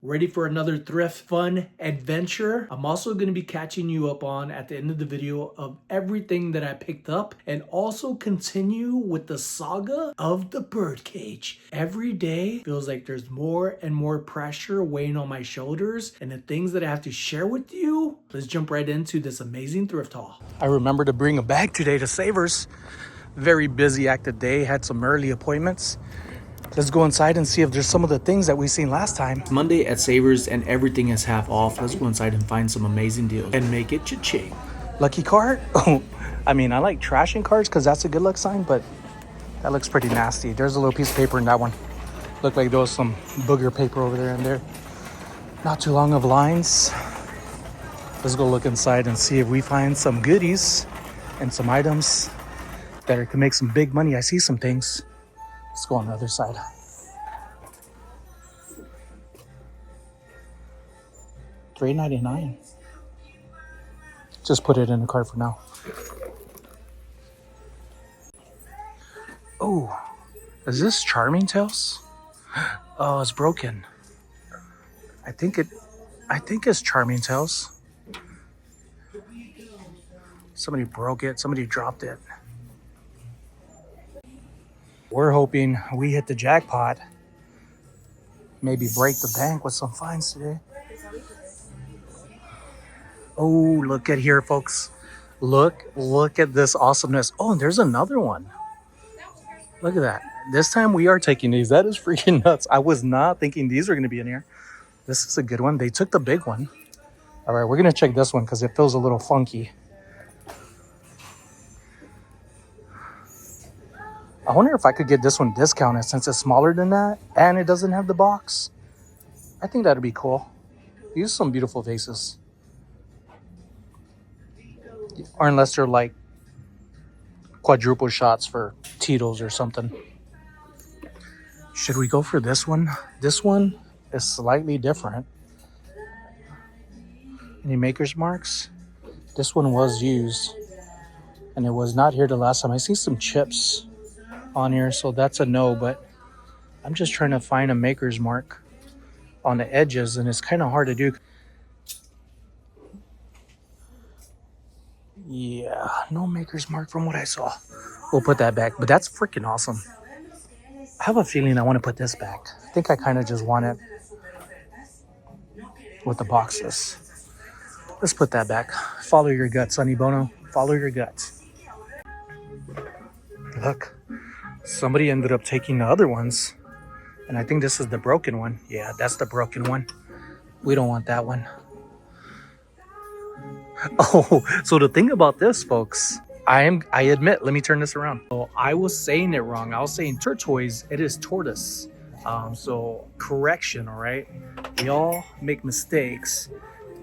Ready for another thrift fun adventure? I'm also going to be catching you up on at the end of the video of everything that I picked up and also continue with the saga of the birdcage. Every day feels like there's more and more pressure weighing on my shoulders and the things that I have to share with you. Let's jump right into this amazing thrift haul. I remember to bring a bag today to Savers. Very busy, active day, had some early appointments. Let's go inside and see if there's some of the things that we seen last time. Monday at Savers and everything is half off. Let's go inside and find some amazing deals and make it cha-ching. Lucky card? Oh, I mean, I like trashing cards because that's a good luck sign, but that looks pretty nasty. There's a little piece of paper in that one. Looked like there was some booger paper over there and there. Not too long of lines. Let's go look inside and see if we find some goodies and some items that can make some big money. I see some things. Let's go on the other side. $3.99. Just put it in the cart for now. Oh, is this Charming Tales? Oh, it's broken. I think it's Charming Tales. Somebody broke it. Somebody dropped it. We're hoping we hit the jackpot. Maybe break the bank with some finds today. Oh, look at here, folks. Look at this awesomeness. Oh, and there's another one. Look at that. This time we are taking these. That is freaking nuts. I was not thinking these were going to be in here. This is a good one. They took the big one. All right, we're going to check this one because it feels a little funky. I wonder if I could get this one discounted since it's smaller than that and it doesn't have the box. I think that'd be cool. These are some beautiful vases. Or unless they're like quadruple shots for Tito's or something. Should we go for this one? This one is slightly different. Any maker's marks? This one was used and it was not here the last time. I see some chips on here, so that's a no, but I'm just trying to find a maker's mark on the edges and it's kind of hard to do. Yeah, no maker's mark from what I saw. We'll put that back, but that's freaking awesome. I have a feeling I want to put this back. I think I kind of just want it with the boxes. Let's put that back. Follow your gut, Sonny Bono. Follow your guts. Look. Somebody ended up taking the other ones. And I think this is the broken one. Yeah, that's the broken one. We don't want that one. Oh, so the thing about this, folks, I admit, let me turn this around. So I was saying it wrong. I was saying turquoise. It is tortoise. So correction, all right? We all make mistakes.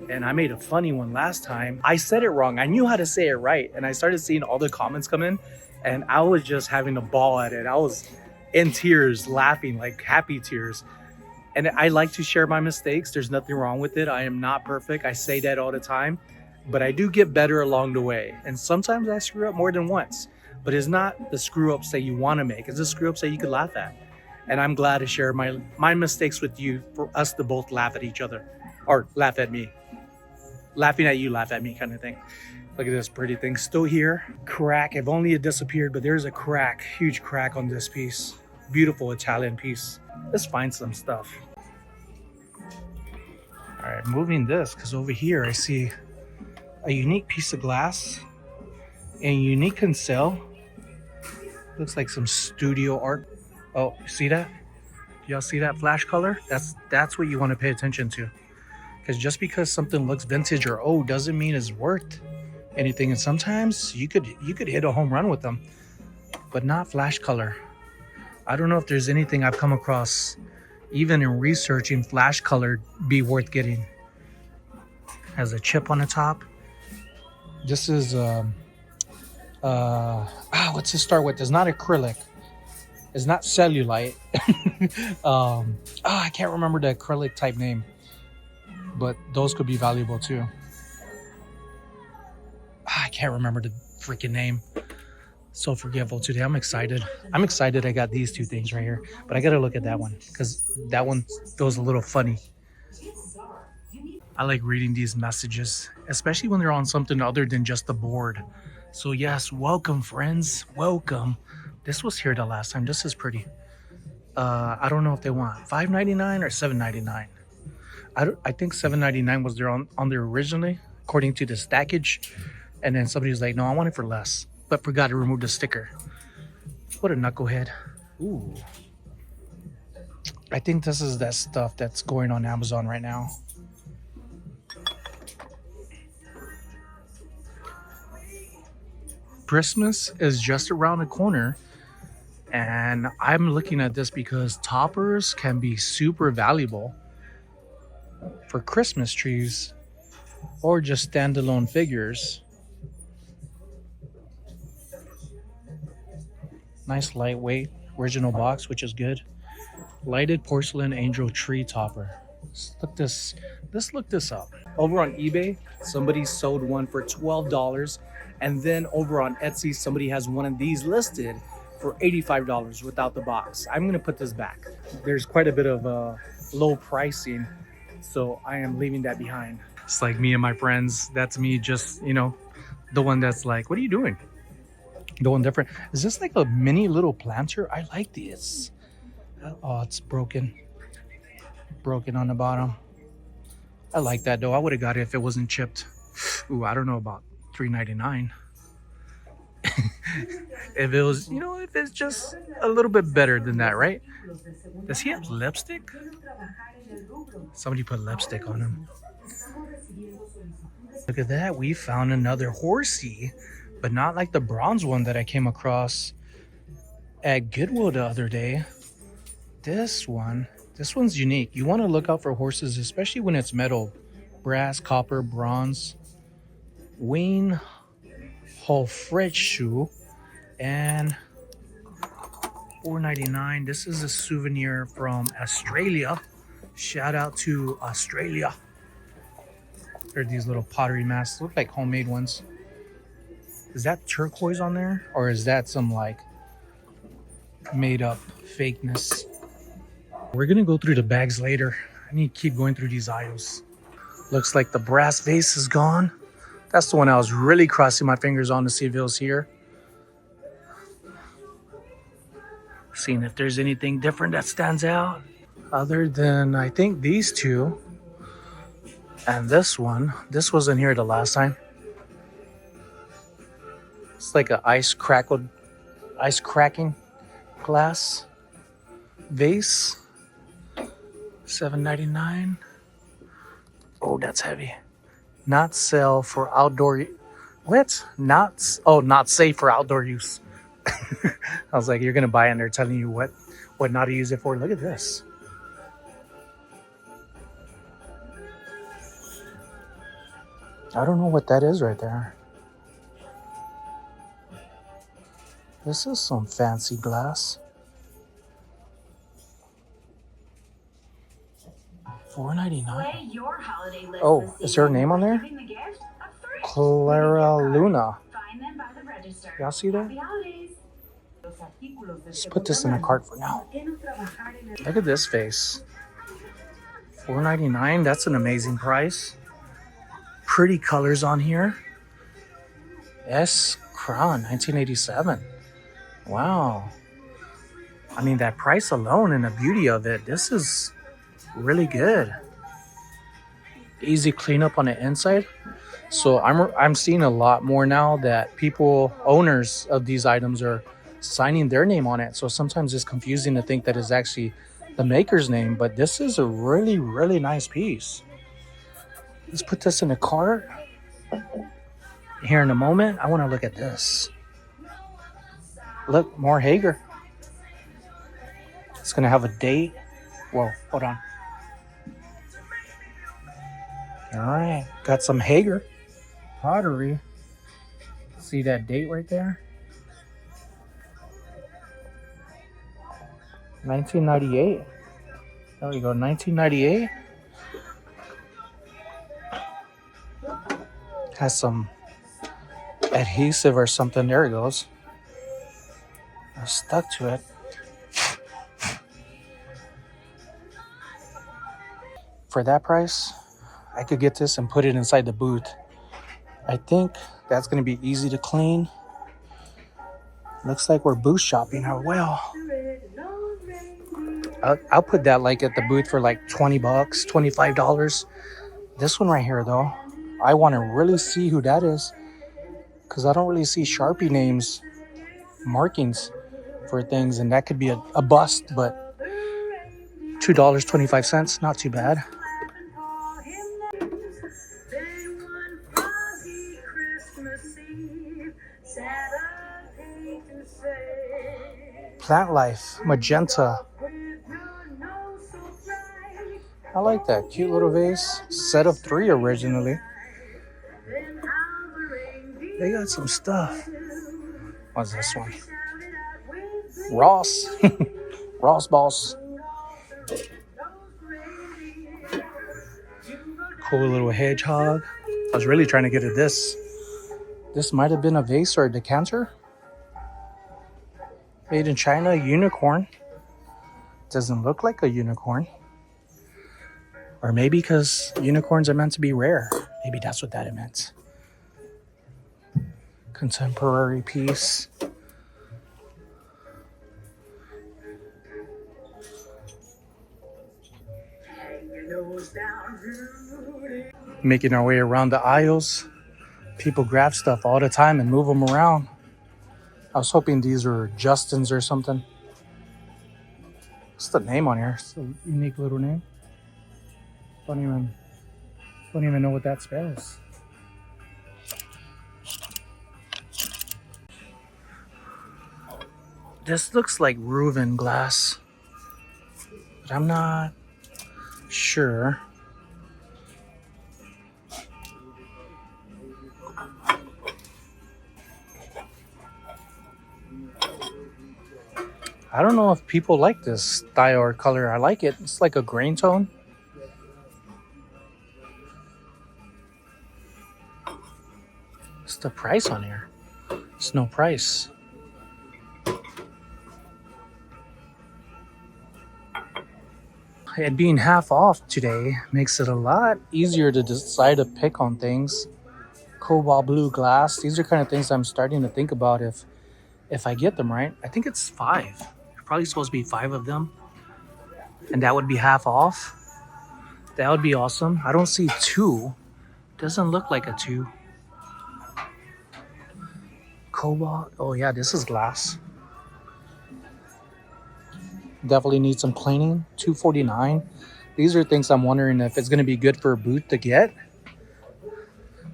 And I made a funny one last time. I said it wrong. I knew how to say it right. And I started seeing all the comments come in. And I was just having a ball at it. I was in tears, laughing, like happy tears. And I like to share my mistakes. There's nothing wrong with it. I am not perfect. I say that all the time. But I do get better along the way. And sometimes I screw up more than once. But it's not the screw ups that you want to make. It's the screw ups that you could laugh at. And I'm glad to share my mistakes with you for us to both laugh at each other. Or laugh at me. Laughing at you, laugh at me kind of thing. Look at this pretty thing, still here. Crack, if only it disappeared, but there's a crack, huge crack on this piece. Beautiful Italian piece. Let's find some stuff. All right, moving this, because over here I see a unique piece of glass and unique cancel. Looks like some studio art. Oh, see that? Y'all see that flash color? That's what you want to pay attention to. Because just because something looks vintage or old doesn't mean it's worth anything, and sometimes you could hit a home run with them, but not flash color. I don't know if there's anything I've come across, even in researching flash color, be worth getting. Has a chip on the top. This is what's it start with? It's not acrylic. It's not cellulite. I can't remember the acrylic type name, but those could be valuable too. I can't remember the freaking name. So forgetful today. I'm excited I got these two things right here, but I gotta look at that one because that one feels a little funny. I like reading these messages, especially when they're on something other than just the board. So yes, welcome friends, welcome. This was here the last time. This is pretty. I don't know if they want $5.99 or $7.99. I think $7.99 was there on there originally, according to the stackage. And then somebody was like, no, I want it for less, but forgot to remove the sticker. What a knucklehead. Ooh. I think this is that stuff that's going on Amazon right now. Christmas is just around the corner, and I'm looking at this because toppers can be super valuable for Christmas trees or just standalone figures. Nice lightweight original box, which is good. Lighted porcelain angel tree topper. Look this up. Over on eBay, somebody sold one for $12, and then over on Etsy, somebody has one of these listed for $85 without the box. I'm gonna put this back. There's quite a bit of low pricing, so I am leaving that behind. It's like me and my friends. That's me, just the one that's like, "What are you doing?" The one different. Is this like a mini little planter? I like this. Oh, it's broken on the bottom. I like that though. I would have got it if it wasn't chipped. Ooh, I don't know about $3.99. If it was, if it's just a little bit better than that, right? Does he have lipstick? Somebody put lipstick on him. Look at that. We found another horsey, but not like the bronze one that I came across at Goodwill the other day. This one's unique. You want to look out for horses, especially when it's metal. Brass, copper, bronze. Wayne Hallfred shoe. And $4.99. This is a souvenir from Australia. Shout out to Australia. There are these little pottery masks. Look like homemade ones. Is that turquoise on there? Or is that some like made up fakeness? We're gonna go through the bags later. I need to keep going through these aisles. Looks like the brass vase is gone. That's the one I was really crossing my fingers on to see if it was here. Seeing if there's anything different that stands out. Other than, I think, these two. And this one. This wasn't here the last time. It's like an ice cracking glass vase. $7.99. Oh, that's heavy. Not sell for outdoor. What? Not safe for outdoor use. I was like, you're gonna buy it and they're telling you what not to use it for. Look at this. I don't know what that is right there. This is some fancy glass. $4.99. Oh, is her name on there? Clara Luna. Y'all see that? Let's put this in the cart for now. Look at this face. $4.99. That's an amazing price. Pretty colors on here. S. Crown, 1987. Wow. I mean, that price alone and the beauty of it, this is really good. Easy cleanup on the inside. So I'm seeing a lot more now that owners of these items are signing their name on it. So sometimes it's confusing to think that it's actually the maker's name, but this is a really, really nice piece. Let's put this in the cart. Here in a moment, I want to look at this. Look, more Hager. It's going to have a date. Whoa, hold on. All right, got some Hager pottery. See that date right there? 1998. There we go, 1998. Has some adhesive or something. There it goes. I stuck to it. For that price, I could get this and put it inside the booth. I think that's going to be easy to clean. Looks like we're booth shopping. Oh, well. I'll put that like at the booth for like 20 bucks, $25. This one right here, though, I want to really see who that is because I don't really see Sharpie names, markings for things, and that could be a bust, but $2.25, not too bad. Plant Life, magenta. I like that. Cute little vase. Set of 3 originally. They got some stuff. What's this one? Ross. Ross Boss. Cool little hedgehog. I was really trying to get at this. This might have been a vase or a decanter. Made in China, unicorn. Doesn't look like a unicorn. Or maybe because unicorns are meant to be rare. Maybe that's what that meant. Contemporary piece. Making our way around the aisles. People grab stuff all the time and move them around. I was hoping these were Justin's or something. What's the name on here? It's a unique little name. Don't even know what that spells. This looks like Reuven glass, but I'm not sure. I don't know if people like this style or color. I like it. It's like a grain tone. What's the price on here? It's no price. It being half off today makes it a lot easier to decide to pick on things. Cobalt blue glass. These are kind of things I'm starting to think about if I get them right. I think it's 5. Probably supposed to be 5 of them. And that would be half off. That would be awesome. I don't see 2. Doesn't look like a 2. Cobalt. Oh yeah, this is glass. Definitely need some cleaning. $2.49. These are things I'm wondering if it's going to be good for a booth to get.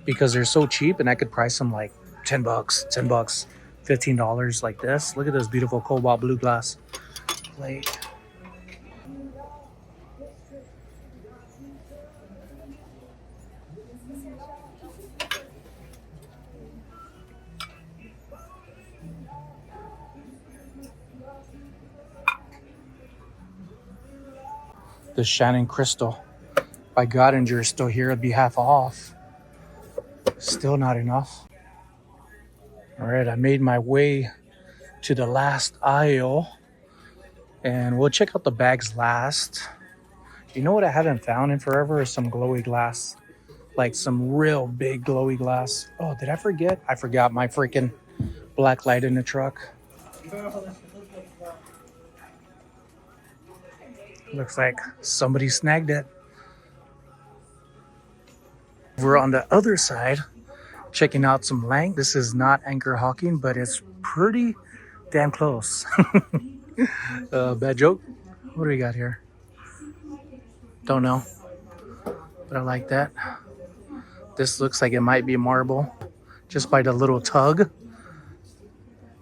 Because they're so cheap and I could price them like 10 bucks, $15 like this. Look at this beautiful cobalt blue glass plate. The Shannon Crystal by Godinger is still here. It'd be half off. Still not enough. All right, I made my way to the last aisle and we'll check out the bags last. You know what I haven't found in forever is some glowy glass, like some real big glowy glass. Oh, did I forget? I forgot my freaking black light in the truck. Looks like somebody snagged it. We're on the other side, checking out some Lang. This is not Anchor Hawking, but it's pretty damn close. Bad joke. What do we got here? Don't know, but I like that. This looks like it might be marble, just by the little tug.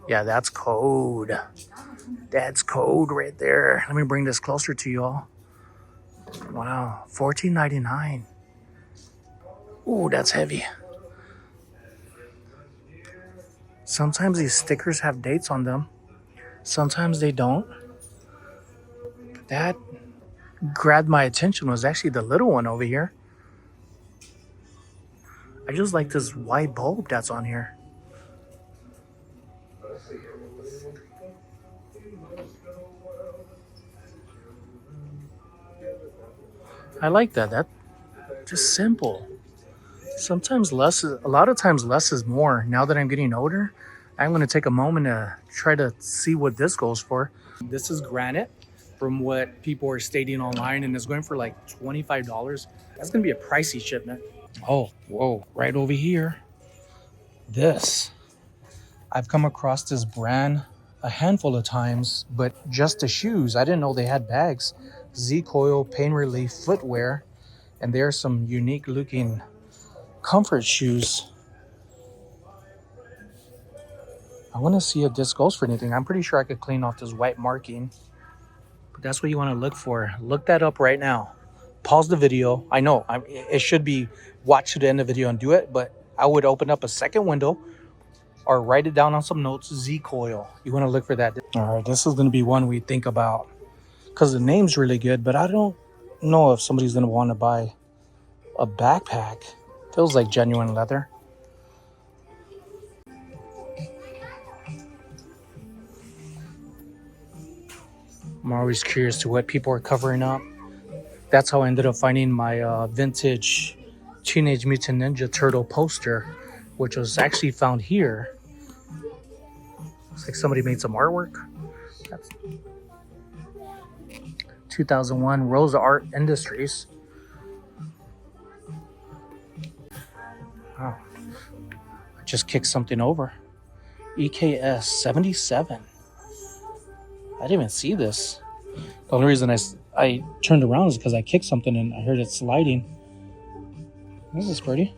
Yeah, that's code. That's code right there. Let me bring this closer to y'all. Wow, $14.99. Ooh, that's heavy. Sometimes these stickers have dates on them. Sometimes they don't. That grabbed my attention was actually the little one over here. I just like this white bulb that's on here. I like that. That Just simple. Sometimes less is, a lot of times less is more. Now that I'm getting older, I'm going to take a moment to try to see what this goes for. This is granite from what people are stating online, and it's going for like $25. That's going to be a pricey shipment. Oh, whoa, right over here. This. I've come across this brand a handful of times, but just the shoes. I didn't know they had bags. Z-Coil Pain Relief Footwear, and there are some unique looking comfort shoes. I want to see if this goes for anything. I'm pretty sure I could clean off this white marking, but that's what you want to look for. Look that up right now. Pause the video. I know it should be watch to the end of the video and do it, but I would open up a second window or write it down on some notes. Z-Coil. You want to look for that. All right, this is going to be one we think about because the name's really good, but I don't know if somebody's going to want to buy a backpack. Feels like genuine leather. I'm always curious to what people are covering up. That's how I ended up finding my vintage Teenage Mutant Ninja Turtle poster, which was actually found here. Looks like somebody made some artwork. That's 2001 Rosa Art Industries. Wow. I just kicked something over. EKS 77. I didn't even see this. The only reason I turned around is because I kicked something and I heard it sliding. This is pretty.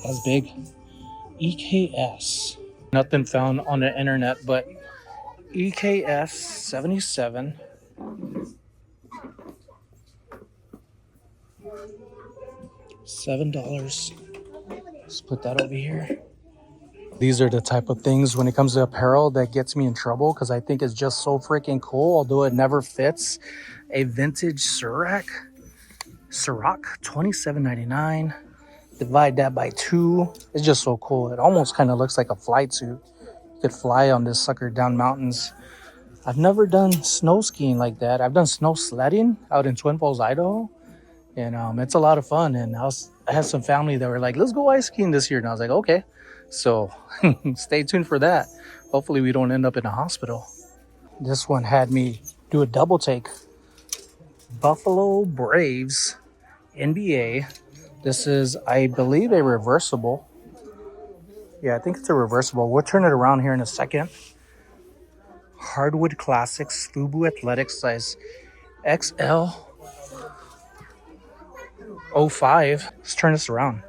That's big. EKS. Nothing found on the internet, but EKS 77. $7. Let's put that over here. These are the type of things when it comes to apparel that gets me in trouble because I think it's just so freaking cool, although it never fits. A vintage Ciroc, $27.99. Divide that by 2. It's just so cool. It almost kind of looks like a flight suit. You could fly on this sucker down mountains. I've never done snow skiing like that. I've done snow sledding out in Twin Falls, Idaho. And it's a lot of fun. And I had some family that were like, let's go ice skiing this year. And I was like, okay. So stay tuned for that. Hopefully we don't end up in a hospital. This one had me do a double take. Buffalo Braves NBA. This is, I believe, a reversible. Yeah, I think it's a reversible. We'll turn it around here in a second. Hardwood Classics FUBU Athletic size XL 05. Let's turn this around.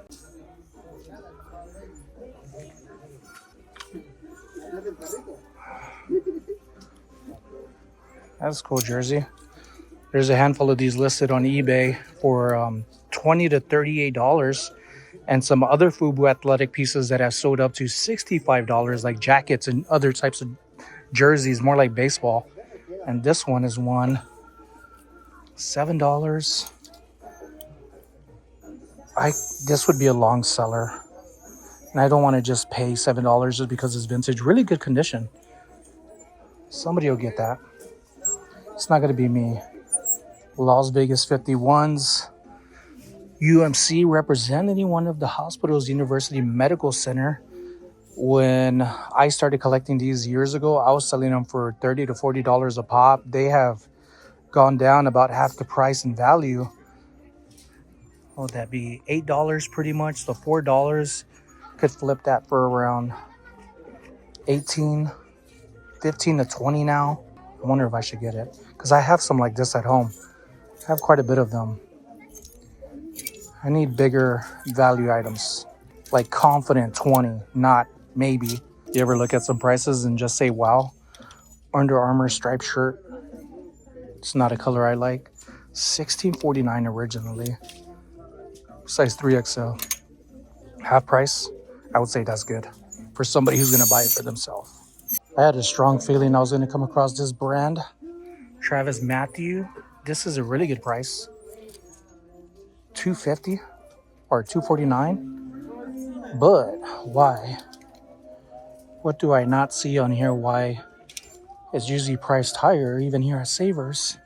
That's a cool jersey. There's a handful of these listed on eBay for $20 to $38, and some other FUBU athletic pieces that have sold up to $65, like jackets and other types of jerseys, more like baseball. And this one is one $7. This would be a long seller, and I don't want to just pay $7 just because it's vintage. Really good condition. Somebody will get that. It's not going to be me. Las Vegas 51s. UMC representing one of the hospitals, University Medical Center. When I started collecting these years ago, I was selling them for $30 to $40 a pop. They have gone down about half the price and value. What would that be? $8 pretty much. So $4 could flip that for around 18, 15 to 20 now. I wonder if I should get it because I have some like this at home. I have quite a bit of them. I need bigger value items, like confident 20, not maybe. You ever look at some prices and just say, wow? Under Armour striped shirt. It's not a color I like. $16.49 originally. Size 3XL. Half price. I would say that's good for somebody who's going to buy it for themselves. I had a strong feeling I was going to come across this brand. Travis Matthew. This is a really good price. $250 or $249. But why? What do I not see on here? Why it's usually priced higher, even here at Savers?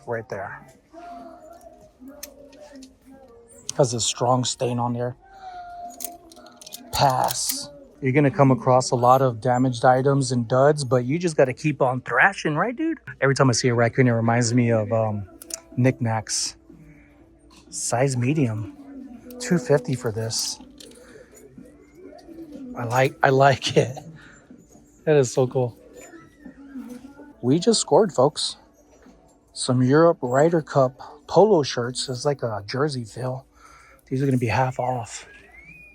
Right there. Has a strong stain on there. Pass. You're gonna come across a lot of damaged items and duds, but you just gotta keep on thrashing, right, dude? Every time I see a raccoon, it reminds me of knickknacks. Size medium. $2.50 for this. I like it. That is so cool. We just scored, folks. Some Europe Ryder Cup polo shirts. It's like a jersey feel. These are gonna be half off.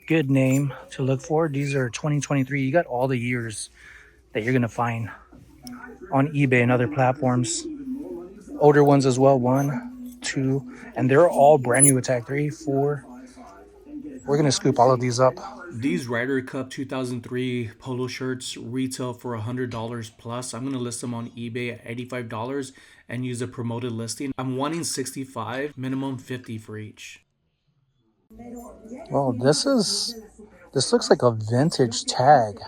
Good name to look for. These are 2023. You got all the years that you're gonna find on eBay and other platforms. Older ones as well. 1, 2, and they're all brand new. Attack 3, 4. We're gonna scoop all of these up. These Ryder Cup 2003 polo shirts retail for $100 plus. I'm gonna list them on eBay at $85 and use a promoted listing. I'm wanting 65, minimum 50 for each. Well, this looks like a vintage tag,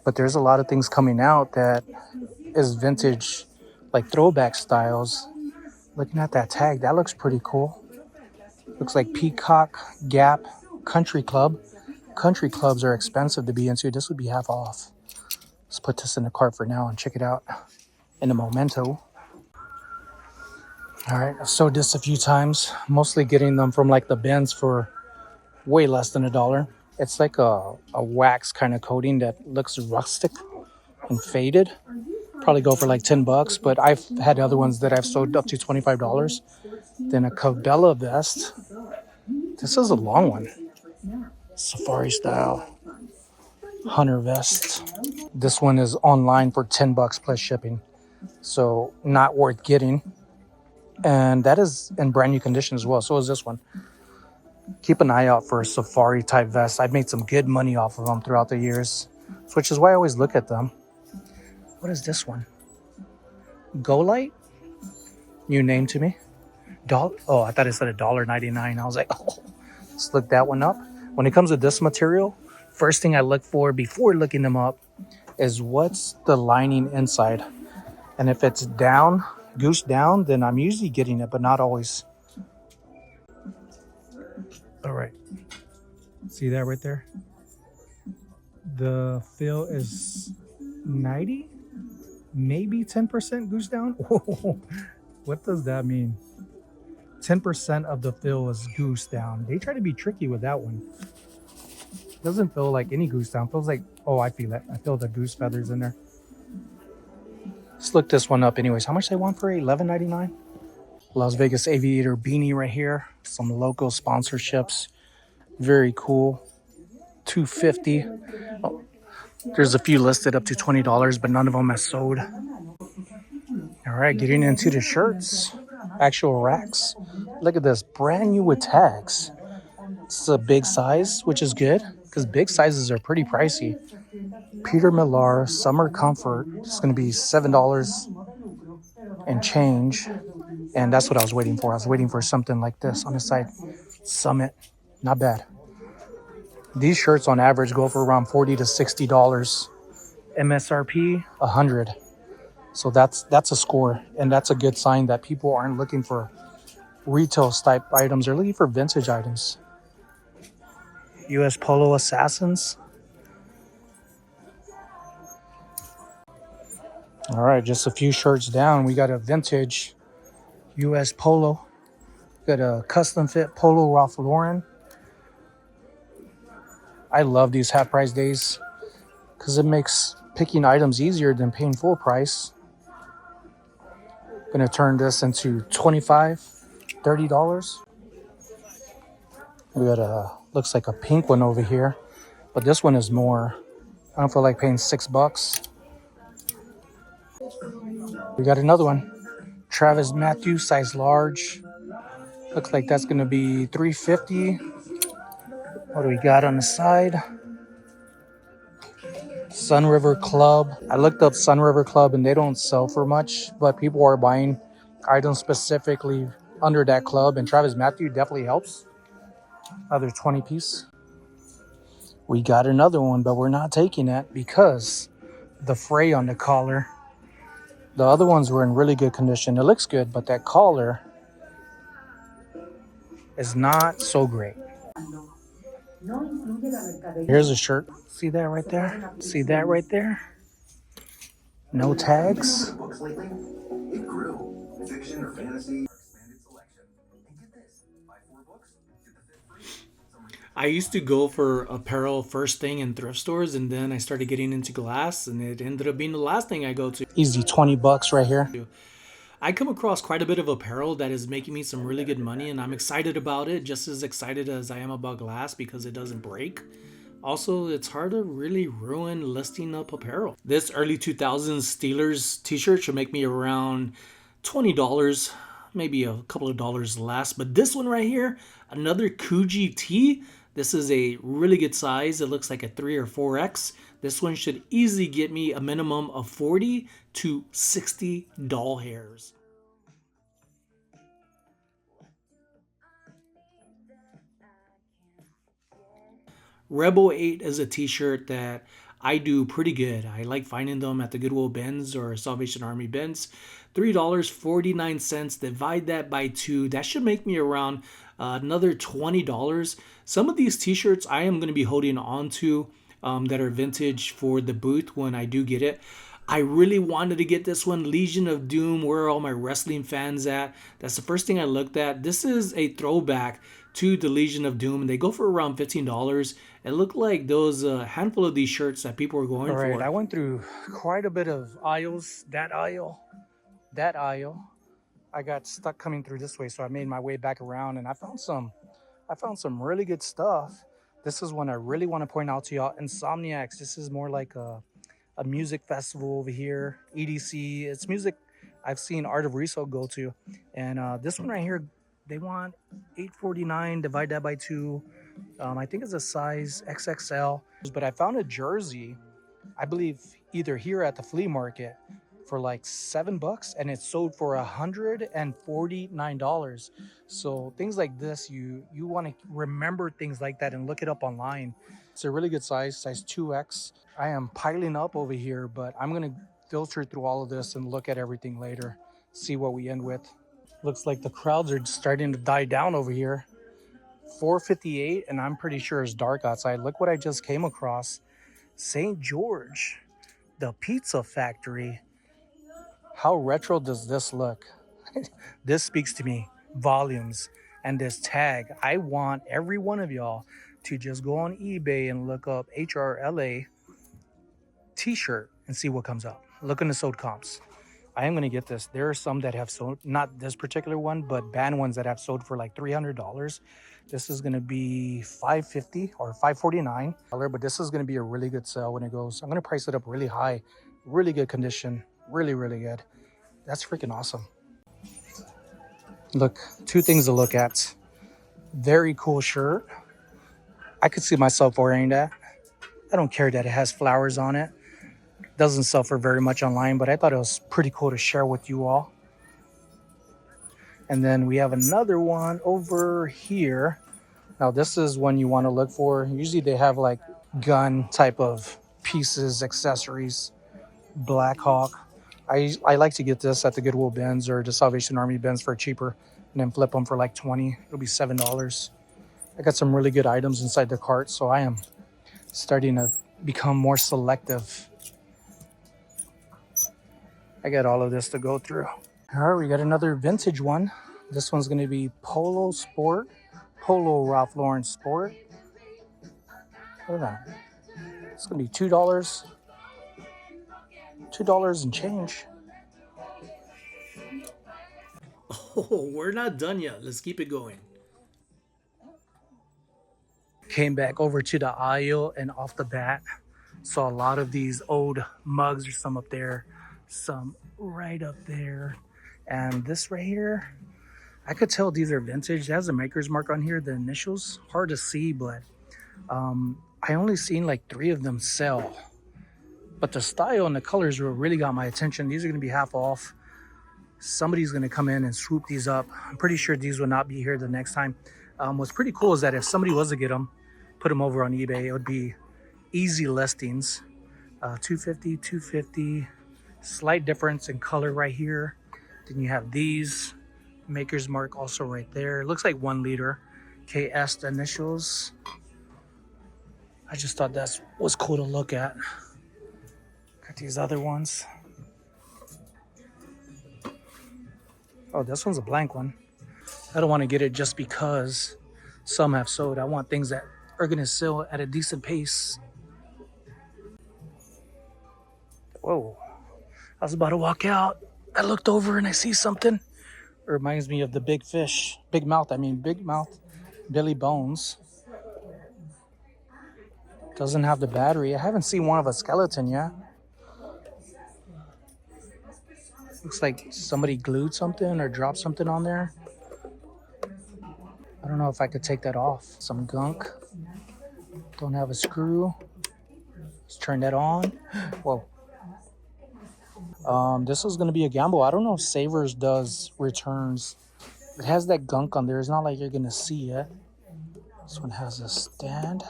but there's a lot of things coming out that is vintage, like throwback styles. Looking at that tag, that looks pretty cool. Looks like Peacock, Gap, Country Club. Country clubs are expensive to be into. This would be half off. Let's put this in the cart for now and check it out in a memento. All right, I've sewed this a few times, mostly getting them from like the bins for way less than $1. It's like a wax kind of coating that looks rustic and faded. Probably go for like $10, but I've had other ones that I've sold up to $25. Then a Cabela vest. This is a long one. Safari style hunter vest. This one is online for $10 plus shipping, so not worth getting. And that is in brand new condition as well. So is this one. Keep an eye out for a safari type vest. I've made some good money off of them throughout the years, which is why I always look at them. What is this one? Go Light? New name to me. Oh, I thought it said $1.99. I was like, oh, let's look that one up. When it comes to this material, first thing I look for before looking them up is what's the lining inside. And if it's down, goose down, then I'm usually getting it, but not always. All right. See that right there? The fill is 90, maybe 10% goose down. What does that mean? 10% of the fill is goose down. They try to be tricky with that one. Doesn't feel like any goose down. Feels like, oh, I feel it. I feel the goose feathers in there. Let's look this one up anyways. How much they want for it? $11.99. Las Vegas Aviator beanie right here. Some local sponsorships. Very cool. $2.50. Oh, there's a few listed up to $20, but none of them have sold. All right, getting into the shirts. Actual racks. Look at this, brand new with tags. This is a big size, which is good because big sizes are pretty pricey. Peter Millar Summer Comfort. It's going to be $7 and change, and that's what I was waiting for. I was waiting for something like this on the side. Summit, not bad. These shirts on average go for around $40 to $60. MSRP $100. So that's a score, and that's a good sign that people aren't looking for retail type items. They're looking for vintage items. US Polo Assassins. All right, just a few shirts down. We got a vintage US Polo. Got a custom fit Polo Ralph Lauren. I love these half price days because it makes picking items easier than paying full price. Gonna turn this into $25, $30. We got a, looks like a pink one over here, but this one is more. I don't feel like paying $6. We got another one. Travis Matthew, size large. Looks like that's gonna be $3.50. What do we got on the side? Sun River Club. I looked up Sun River Club and they don't sell for much, but people are buying items specifically under that club, and Travis Matthew definitely helps. Another 20 piece. We got another one, but we're not taking it because the fray on the collar. The other ones were in really good condition. It looks good, but that collar is not so great. Here's a shirt. See that right there? See that right there? No tags. It grew. Fiction or fantasy. I used to go for apparel first thing in thrift stores, and then I started getting into glass, and it ended up being the last thing I go to. Easy 20 bucks right here. I come across quite a bit of apparel that is making me some really good money, and I'm excited about it, just as excited as I am about glass because it doesn't break. Also, it's hard to really ruin listing up apparel. This early 2000s Steelers t-shirt should make me around $20, maybe a couple of dollars less. But this one right here, another Coogee tee. This is a really good size. It looks like a 3 or 4X. This one should easily get me a minimum of 40 to 60 doll hairs. Rebel 8 is a t-shirt that I do pretty good. I like finding them at the Goodwill bins or Salvation Army bins. $3.49. Divide that by 2. That should make me around another $20. Some of these t-shirts I am going to be holding on to that are vintage for the booth when I do get it. I really wanted to get this one, Legion of Doom. Where are all my wrestling fans at? That's the first thing I looked at. This is a throwback to the Legion of Doom. They go for around $15. It looked like those handful of these shirts that people were going for. All right, I went through quite a bit of aisles. That aisle. I got stuck coming through this way, so I made my way back around, and I found some really good stuff. This is one I really want to point out to y'all. Insomniacs. This is more like a music festival over here. EDC. It's music I've seen Art of Resale go to, and this one right here, they want $8.49. Divide that by 2. I think it's a size XXL. But I found a jersey, I believe either here at the flea market, for like $7, and it sold for $149. So things like this, you want to remember things like that and look it up online. It's a really good size 2X. I am piling up over here, but I'm gonna filter through all of this and look at everything later, see what we end with. Looks like the crowds are starting to die down over here. 4:58, and I'm pretty sure it's dark outside. Look what I just came across. St. George, the pizza factory. How retro does this look? This speaks to me volumes. And this tag, I want every one of y'all to just go on eBay and look up HRLA t-shirt and see what comes up. Look in the sold comps. I am going to get this. There are some that have sold, not this particular one, but banned ones that have sold for like $300. This is going to be $5.50 or $5.49. But this is going to be a really good sale when it goes. I'm going to price it up really high. Really good condition. Really, really good. That's freaking awesome. Look, 2 things to look at. Very cool shirt. I could see myself wearing that. I don't care that it has flowers on it. Doesn't sell for very much online, but I thought it was pretty cool to share with you all. And then we have another one over here. Now this is one you want to look for. Usually they have like gun type of pieces, accessories. Black Hawk. I like to get this at the Goodwill bins or the Salvation Army bins for cheaper, and then flip them for like 20. It'll be $7. I got some really good items inside the cart, so I am starting to become more selective. I got all of this to go through. All right, we got another vintage one. This one's going to be Polo Ralph Lauren Sport. Look at that. It's going to be $2. $2 and change. Oh, we're not done yet. Let's keep it going. Came back over to the aisle, and off the bat saw a lot of these old mugs. There's some up there, some right up there, and this right here, I could tell these are vintage. It has a maker's mark on here, the initials. Hard to see, but I only seen like 3 of them sell. But the style and the colors really got my attention. These are going to be half off. Somebody's going to come in and swoop these up. I'm pretty sure these will not be here the next time. What's pretty cool is that if somebody was to get them, put them over on eBay, it would be easy listings. 250, 250. Slight difference in color right here. Then you have these. Maker's mark also right there. It looks like 1 liter. KS the initials. I just thought that was cool to look at. Got these other ones. Oh, this one's a blank one. I don't want to get it just because some have sold. I want things that are going to sell at a decent pace. Whoa. I was about to walk out. I looked over and I see something. It reminds me of the big fish. Big mouth, Billy Bones. Doesn't have the battery. I haven't seen one of a skeleton yet. Looks like somebody glued something or dropped something on there. I don't know if I could take that off. Some gunk. Don't have a screw. Let's turn that on. Whoa. This is going to be a gamble. I don't know if Savers does returns. It has that gunk on there. It's not like you're going to see it. This one has a stand.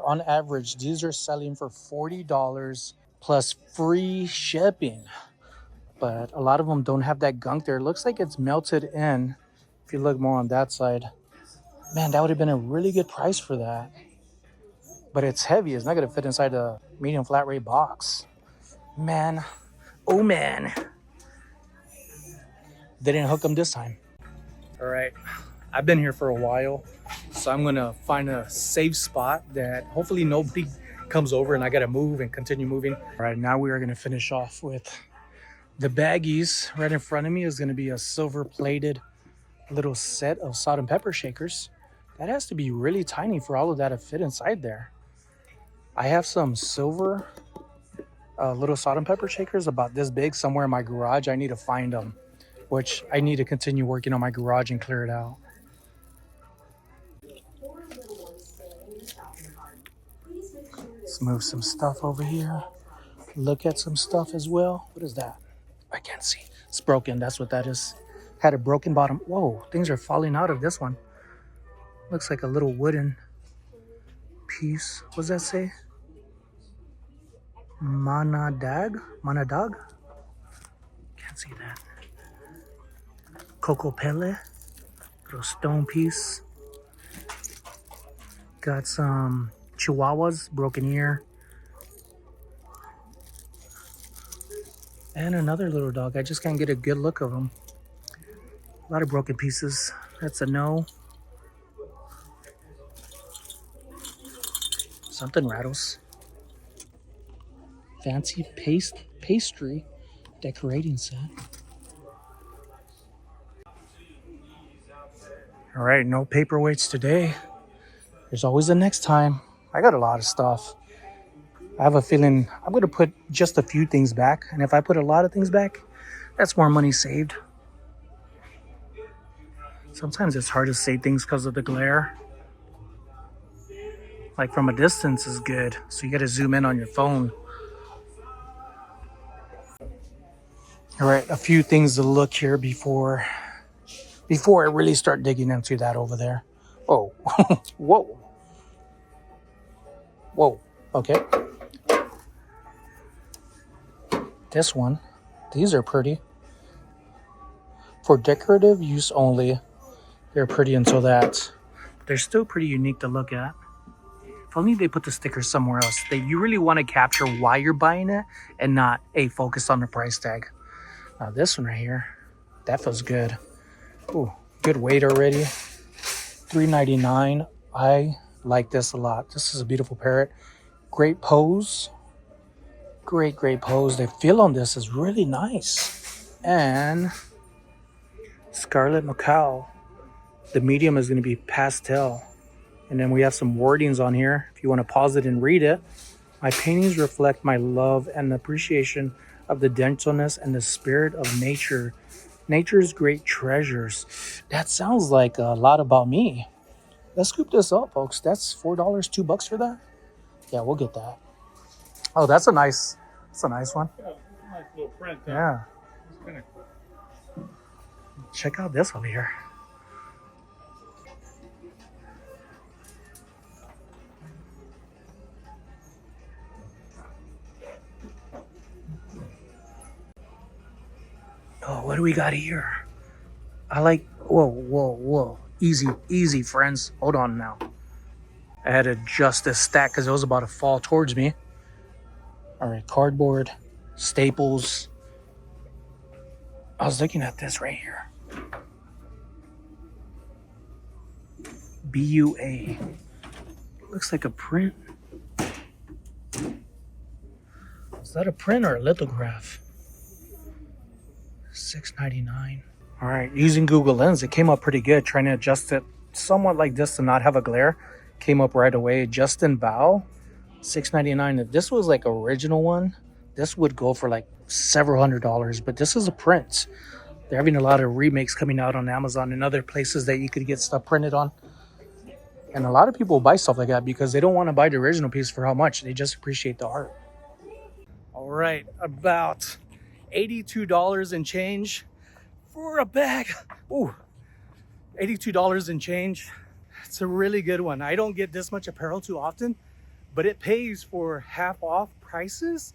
On average, these are selling for $40 plus free shipping. But a lot of them don't have that gunk there. It looks like it's melted in. If you look more on that side. Man, that would have been a really good price for that. But it's heavy. It's not going to fit inside a medium flat rate box. Man. Oh, man. They didn't hook them this time. All right. I've been here for a while. So I'm going to find a safe spot that hopefully nobody comes over and I got to move and continue moving. All right. Now we are going to finish off with the baggies. Right in front of me is going to be a silver plated little set of salt and pepper shakers. That has to be really tiny for all of that to fit inside there. I have some silver little salt and pepper shakers about this big somewhere in my garage. I need to find them, which I need to continue working on my garage and clear it out. Let's move some stuff over here. Look at some stuff as well. What is that? I can't see. It's broken. That's what that is. Had a broken bottom. Whoa, things are falling out of this one. Looks like a little wooden piece. What does that say? Manadag? Manadag? Can't see that. Coco Pele. Little stone piece. Got some chihuahuas, broken ear. And another little dog. I just can't get a good look of them. A lot of broken pieces. That's a no. Something rattles. Fancy pastry decorating set. All right, no paperweights today. There's always the next time. I got a lot of stuff. I have a feeling I'm going to put just a few things back. And if I put a lot of things back, that's more money saved. Sometimes it's hard to say things because of the glare. Like from a distance is good. So you got to zoom in on your phone. All right, a few things to look here before I really start digging into that over there. Oh, whoa. Whoa, okay. This one, these are pretty. For decorative use only, they're pretty until that. They're still pretty unique to look at. If only they put the sticker somewhere else. You really want to capture why you're buying it and not focus on the price tag. Now this one right here, that feels good. Ooh, good weight already. $3.99. I like this a lot. This is a beautiful parrot. Great pose. Great pose. The feel on this is really nice. And Scarlet Macaw. The medium is going to be pastel. And then we have some wordings on here if you want to pause it and read it. My paintings reflect my love and appreciation of the gentleness and the spirit of nature. Nature's great treasures. That sounds like a lot about me. Let's scoop this up, folks. That's $4, $2 for that? Yeah, we'll get that. Oh, that's a nice one. Nice little print. Yeah. It's kind of cool. Check out this one here. Oh, what do we got here? I like, whoa, whoa, whoa. Easy, easy, friends. Hold on now. I had to adjust this stack because it was about to fall towards me. All right, cardboard, staples. I was looking at this right here. BUA. Looks like a print. Is that a print or a lithograph? $6.99. All right, using Google Lens, it came up pretty good. Trying to adjust it somewhat like this to not have a glare. Came up right away. Justin Bow, $6.99. If this was like original one, this would go for like several $100s. But this is a print. They're having a lot of remakes coming out on Amazon and other places that you could get stuff printed on. And a lot of people buy stuff like that because they don't want to buy the original piece for how much. They just appreciate the art. All right, about $82 and change for a bag. Ooh, $82 and change. It's a really good one. I don't get this much apparel too often, but it pays for half off prices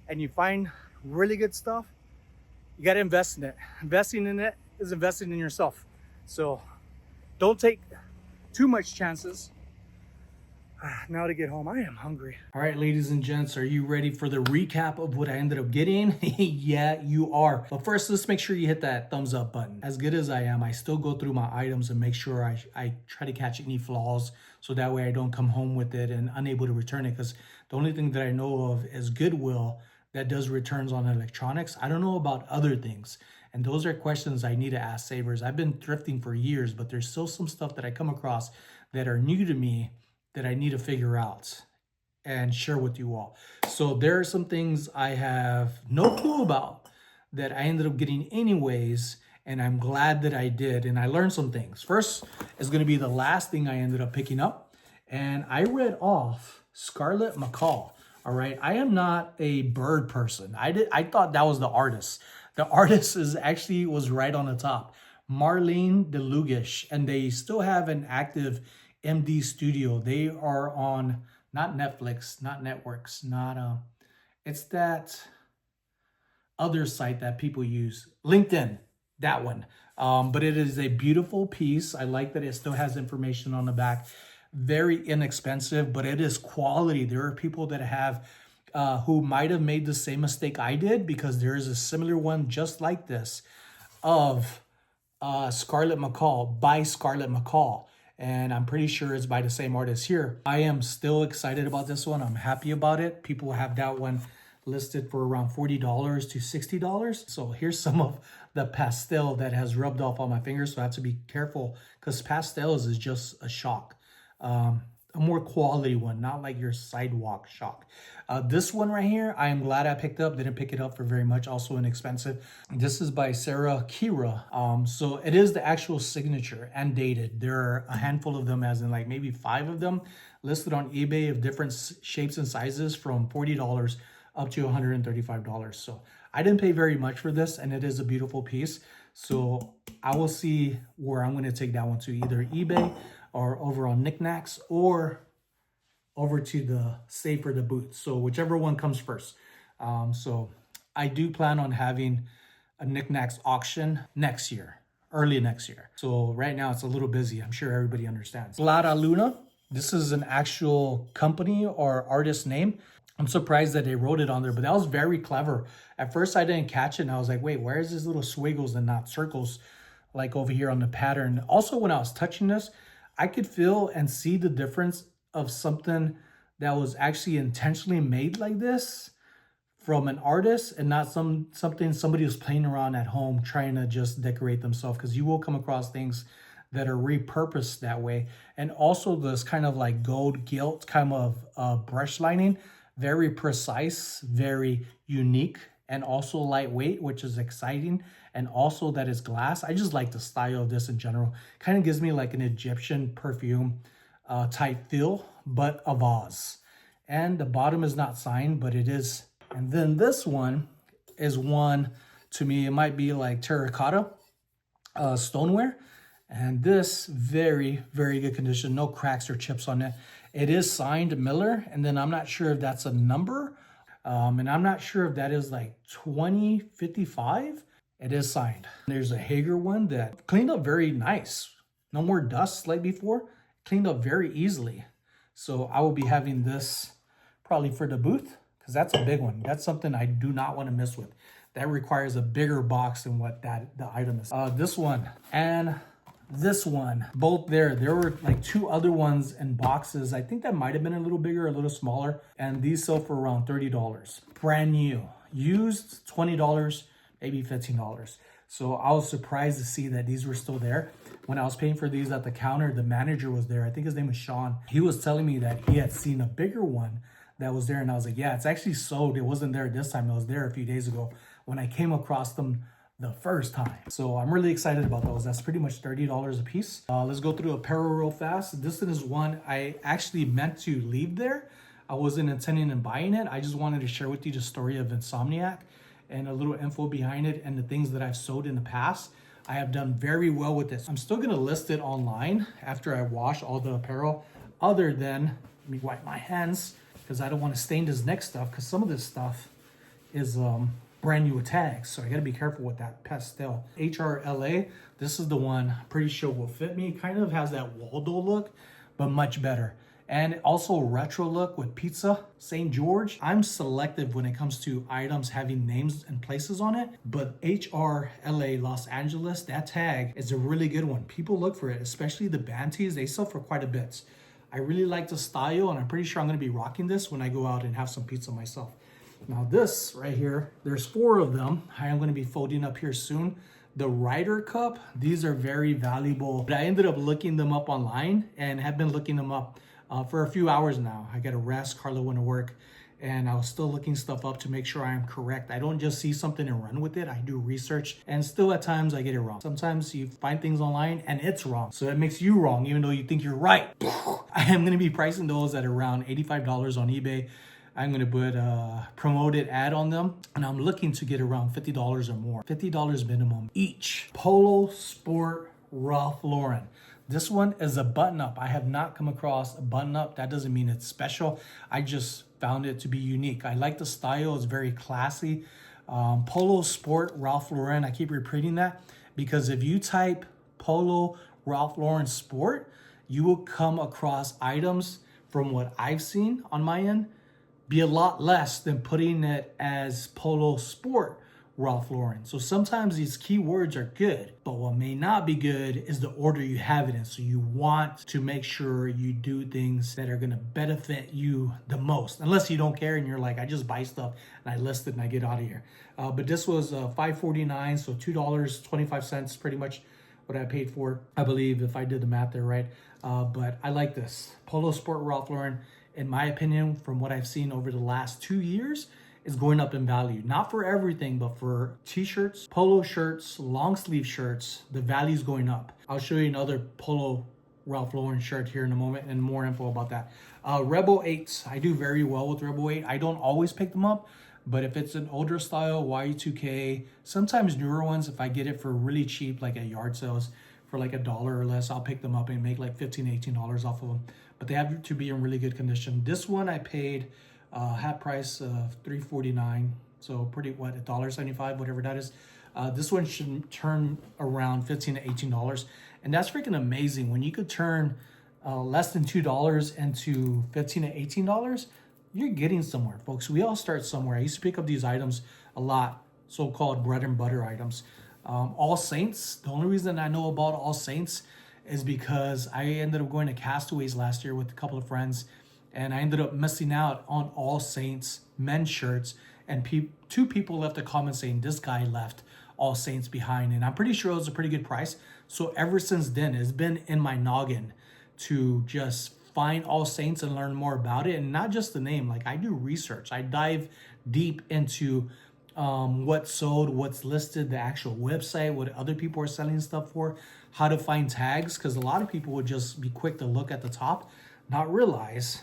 and you find really good stuff. You got to invest in it. Investing in it is investing in yourself. So don't take too much chances. Now to get home, I am hungry. All right, ladies and gents, are you ready for the recap of what I ended up getting? Yeah, you are. But first, let's make sure you hit that thumbs up button. As good as I am, I still go through my items and make sure I try to catch any flaws so that way I don't come home with it and unable to return it, because the only thing that I know of is Goodwill that does returns on electronics. I don't know about other things. And those are questions I need to ask savers. I've been thrifting for years, but there's still some stuff that I come across that are new to me that I need to figure out and share with you all. So there are some things I have no clue about that I ended up getting anyways, and I'm glad that I did, and I learned some things. First is going to be the last thing I ended up picking up, and I read off Scarlett McCall. All right, I am not a bird person. I thought that was the artist. The artist was right on the top, Marlene DeLugish, and they still have an active MD Studio. They are on not Netflix, not networks, not it's that other site that people use, LinkedIn, that one. But it is a beautiful piece. I like that it still has information on the back. Very inexpensive, but it is quality. There are people that have who might have made the same mistake I did, because there is a similar one just like this of Scarlett McCall by Scarlett McCall. And I'm pretty sure it's by the same artist here. I am still excited about this one. I'm happy about it. People have that one listed for around $40 to $60. So here's some of the pastel that has rubbed off on my fingers. So I have to be careful because pastels is just a shock. A more quality one, not like your sidewalk shock. This one right here, I am glad I picked up. Didn't pick it up for very much, also inexpensive. This is by Sarah Kira. So it is the actual signature and dated. There are a handful of them, as in like maybe 5 of them listed on eBay of different shapes and sizes from $40 up to $135. So I didn't pay very much for this, and it is a beautiful piece. So I will see where I'm going to take that one to, either eBay or over on Knickknacks or over to the Save for the Boots. So whichever one comes first. So I do plan on having a Knickknacks auction next year, early next year. So right now it's a little busy. I'm sure everybody understands. Clara Luna. This is an actual company or artist name. I'm surprised that they wrote it on there, but that was very clever. At first I didn't catch it and I was like, wait, where is this little squiggles and not circles like over here on the pattern? Also, when I was touching this, I could feel and see the difference of something that was actually intentionally made like this from an artist and not something somebody was playing around at home trying to just decorate themselves, because you will come across things that are repurposed that way. And also this kind of like gold gilt kind of brush lining, very precise, very unique, and also lightweight, which is exciting. And also that is glass. I just like the style of this in general. Kind of gives me like an Egyptian perfume type feel, but a vase. And the bottom is not signed, but it is. And then this one is one, to me, it might be like terracotta stoneware. And this, very, very good condition. No cracks or chips on it. It is signed Miller, and then I'm not sure if that's a number. And I'm not sure if that is like 2055. It is signed. There's a Hager one that cleaned up very nice. No more dust like before. Cleaned up very easily. So I will be having this probably for the booth, because that's a big one. That's something I do not want to mess with. That requires a bigger box than what the item is. This one and this one, both there were like two other ones in boxes. I think that might have been a little bigger, a little smaller, and these sell for around $30. Brand new. Used $20, maybe $15. So I was surprised to see that these were still there. When I was paying for these at the counter, the manager was there. I think his name was Sean. He was telling me that he had seen a bigger one that was there, and I was like, yeah, it's actually sold. It wasn't there this time. It was there a few days ago when I came across them the first time. So I'm really excited about those. That's pretty much $30 a piece. Let's go through Apparel real fast. This is one I actually meant to leave there. I wasn't intending on buying it. I just wanted to share with you the story of Insomniac and a little info behind it and the things that I've sold in the past. I have done very well with this. I'm still gonna list it online after I wash all the apparel, other than, let me wipe my hands, because I don't want to stain this next stuff, because some of this stuff is brand new with tags, so I gotta be careful with that pastel. HRLA, this is the one I'm pretty sure will fit me. Kind of has that Waldo look, but much better. And also retro look with pizza, St. George. I'm selective when it comes to items having names and places on it, but HRLA Los Angeles, that tag is a really good one. People look for it, especially the band tees. They sell for quite a bit. I really like the style, and I'm pretty sure I'm gonna be rocking this when I go out and have some pizza myself. Now this right here, there's 4 of them. I am gonna be folding up here soon. The Ryder Cup, these are very valuable. But I ended up looking them up online and have been looking them up for a few hours now. I got a rest, Carla went to work, and I was still looking stuff up to make sure I am correct. I don't just see something and run with it. I do research, and still at times I get it wrong. Sometimes you find things online and it's wrong. So it makes you wrong, even though you think you're right. I am gonna be pricing those at around $85 on eBay. I'm gonna put a promoted ad on them, and I'm looking to get around $50 or more. $50 minimum each. Polo Sport Ralph Lauren. This one is a button-up. I have not come across a button-up. That doesn't mean it's special. I just found it to be unique. I like the style. It's very classy. Polo Sport Ralph Lauren. I keep repeating that because if you type Polo Ralph Lauren Sport, you will come across items, from what I've seen on my end, be a lot less than putting it as Polo Sport Ralph Lauren. So sometimes these keywords are good, but what may not be good is the order you have it in. So you want to make sure you do things that are gonna benefit you the most, unless you don't care and you're like, I just buy stuff and I list it and I get out of here. But this was $5.49, so $2.25, pretty much what I paid for, I believe, if I did the math there right. But I like this. Polo Sport Ralph Lauren, in my opinion, from what I've seen over the last 2 years, is going up in value. Not for everything, but for t-shirts, polo shirts, long sleeve shirts, the value is going up. I'll show you another Polo Ralph Lauren shirt here in a moment and more info about that. Rebel 8s, I do very well with Rebel 8. I don't always pick them up, but if it's an older style, Y2K, sometimes newer ones, if I get it for really cheap, like at yard sales, for like $1 or less, I'll pick them up and make like $15, $18 off of them. But they have to be in really good condition. This one I paid hat price of $3.49, so pretty, what, $1.75, whatever that is. This one should turn around $15 to $18, and that's freaking amazing. When you could turn less than $2 into $15 to $18, you're getting somewhere, folks. We all start somewhere. I used to pick up these items a lot, so-called bread and butter items. All Saints, the only reason I know about All Saints is because I ended up going to Castaways last year with a couple of friends, and I ended up missing out on All Saints men's shirts, and 2 people left a comment saying this guy left All Saints behind, and I'm pretty sure it was a pretty good price. So ever since then, it's been in my noggin to just find All Saints and learn more about it, and not just the name. Like, I do research. I dive deep into what's sold, what's listed, the actual website, what other people are selling stuff for, how to find tags, because a lot of people would just be quick to look at the top, not realize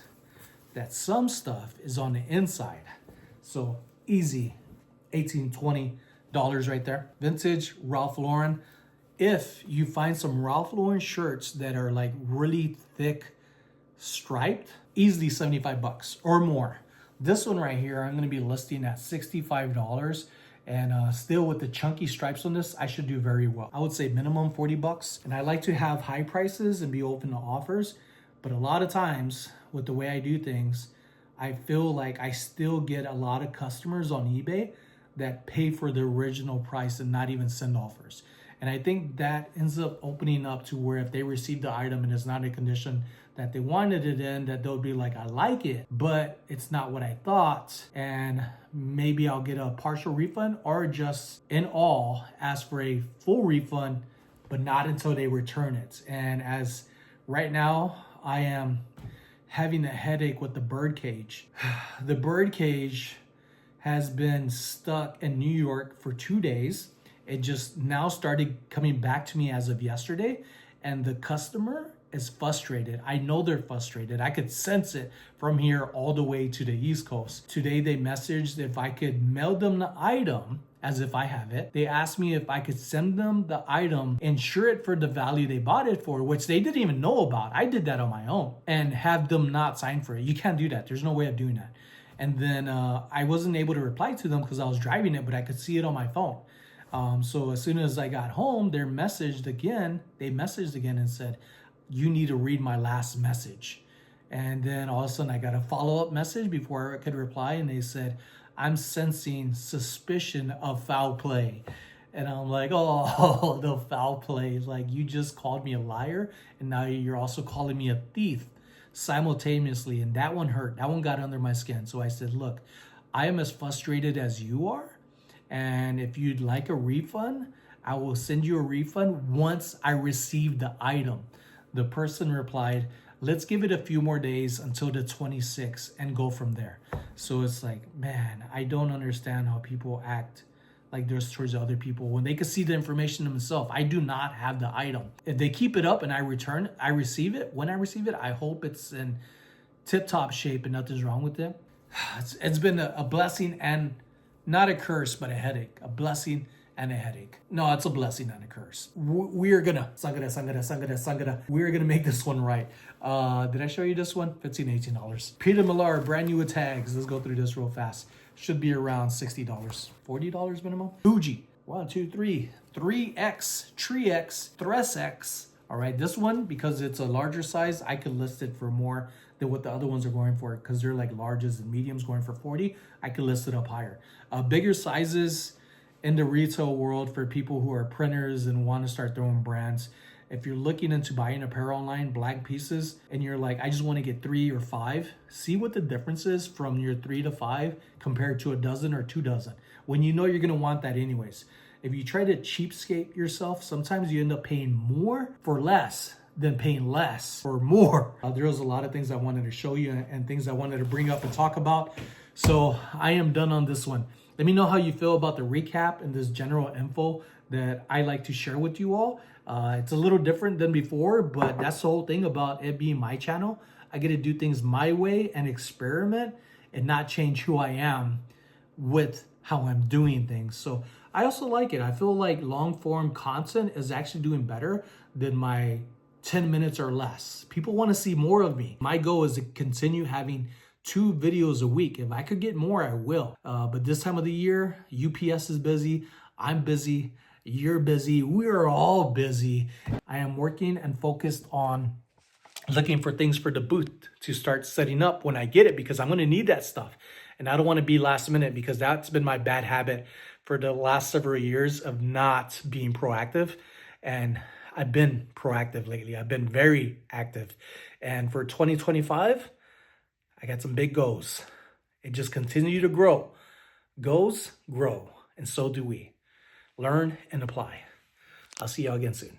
that some stuff is on the inside. So easy $18, $20 right there. Vintage Ralph Lauren. If you find some Ralph Lauren shirts that are like really thick striped, easily 75 bucks or more. This one right here, I'm gonna be listing at $65. And still with the chunky stripes on this, I should do very well. I would say minimum 40 bucks. And I like to have high prices and be open to offers. But a lot of times with the way I do things, I feel like I still get a lot of customers on eBay that pay for the original price and not even send offers. And I think that ends up opening up to where if they receive the item and it's not in condition that they wanted it in, that they'll be like, I like it, but it's not what I thought. And maybe I'll get a partial refund or just in all ask for a full refund, but not until they return it. And as right now, I am having a headache with the bird cage. The bird cage has been stuck in New York for 2 days. It just now started coming back to me as of yesterday, and the customer is frustrated. I know they're frustrated. I could sense it from here all the way to the East Coast. Today they messaged if I could mail them the item as if I have it. They asked me if I could send them the item, insure it for the value they bought it for, which they didn't even know about. I did that on my own, and have them not sign for it. You can't do that. There's no way of doing that. And then I wasn't able to reply to them because I was driving it, but I could see it on my phone. So as soon as I got home, they messaged again and said, you need to read my last message. And then all of a sudden I got a follow-up message before I could reply, and they said, I'm sensing suspicion of foul play. And I'm like, oh, the foul play. Like, you just called me a liar, and now you're also calling me a thief simultaneously. And that one hurt. That one got under my skin. So I said, look, I am as frustrated as you are. And if you'd like a refund, I will send you a refund once I receive the item. The person replied, let's give it a few more days until the 26th and go from there. So it's like, man, I don't understand how people act like this towards other people when they can see the information themselves. I do not have the item. If they keep it up and I receive it, when I receive it, I hope it's in tip-top shape and nothing's wrong with it. It's been a blessing and not a curse, but a headache. A blessing and a headache. No, it's a blessing and a curse. We're gonna we're gonna make this one right. Did I show you this one? $15, $18. Peter Millar, brand new with tags. Let's go through this real fast. Should be around $60, $40 minimum. Fuji, 1, 2, 3, 3X, 3X, 3X. All right, this one, because it's a larger size, I could list it for more than what the other ones are going for, because they're like larges and mediums going for 40. I could list it up higher. Bigger sizes in the retail world for people who are printers and want to start their own brands. If you're looking into buying apparel online, blank pieces, and you're like, I just want to get 3 or 5, see what the difference is from your 3 to 5 compared to a dozen or 2 dozen, when you know you're going to want that anyways. If you try to cheapskate yourself, sometimes you end up paying more for less than paying less for more. There was a lot of things I wanted to show you and things I wanted to bring up and talk about. So I am done on this one. Let me know how you feel about the recap and this general info that I like to share with you all. It's a little different than before, but that's the whole thing about it being my channel. I get to do things my way and experiment and not change who I am with how I'm doing things. So I also like it. I feel like long form content is actually doing better than my 10 minutes or less. People want to see more of me. My goal is to continue having 2 videos a week. If I could get more, I will. But this time of the year, UPS is busy. I'm busy. You're busy. We're all busy. I am working and focused on looking for things for the booth to start setting up when I get it, because I'm going to need that stuff. And I don't want to be last minute, because that's been my bad habit for the last several years of not being proactive. And I've been proactive lately. I've been very active. And for 2025, I got some big goals. And just continue to grow. Goals grow, and so do we. Learn and apply. I'll see y'all again soon.